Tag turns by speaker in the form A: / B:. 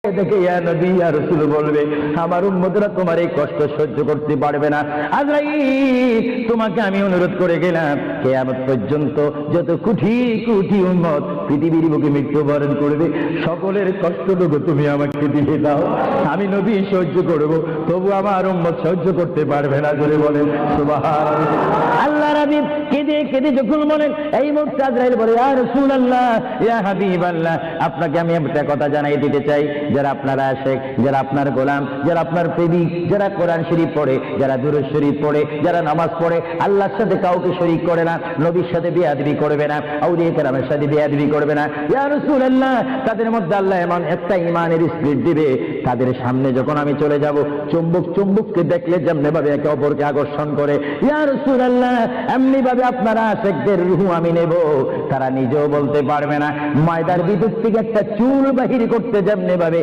A: দেখে ইয়া নবী ইয়া রাসূল বলবে আমার উম্মতরা তোমার এই কষ্ট সহ্য করতে পারবে না। আজরাইল তোমাকে আমি অনুরোধ করে গেলাম কিয়ামত পর্যন্ত যত কোটি কোটি উম্মত পৃথিবীর বুকে মৃত্যুবরণ করবে সকলের কষ্টটুকু তুমি আমাকে দিয়ে দাও, আমি নবী সহ্য করব, তবু আমার উম্মত সহ্য করতে পারবে না। জোরে বলেন সুবহানাল্লাহ। আল্লাহর হাবিব কেঁদে কেঁদে যখন বলেন এই মুহূর্তে আজরাইল বলে ইয়া রাসূলুল্লাহ ইয়া হাবিবাল্লাহ আপনাকে আমি একটা কথা জানাই দিতে চাই, যারা আপনারা আশেক, যারা আপনার গোলাম, যারা আপনার প্রেমিক, যারা কোরআন শরীফ পড়ে, যারা দুরূদ শরীফ পড়ে, যারা নামাজ পড়ে, আল্লাহর সাথে কাউকে শরীক করে না, নবীর সাথে বেয়াদবি করবে না, আউলিয়া কেরামের সাথে বেয়াদবি করবে না, ইয়া রাসূলুল্লাহ তাদের মধ্যে আল্লাহ এমন একটা ঈমানের স্পিরিট দিবে, তাদের সামনে যখন আমি চলে যাব চুম্বক চুম্বককে দেখলে যেমনি ভাবে একে অপরকে আকর্ষণ করে, ইয়া রাসূলুল্লাহ এমনি ভাবে আপনারা আশেকদের রূহ আমি নেব, তারা নিজেও বলতে পারবে না, ময়দার ভিতর থেকে একটা চুল বাহির করতে যেমনি ভাবে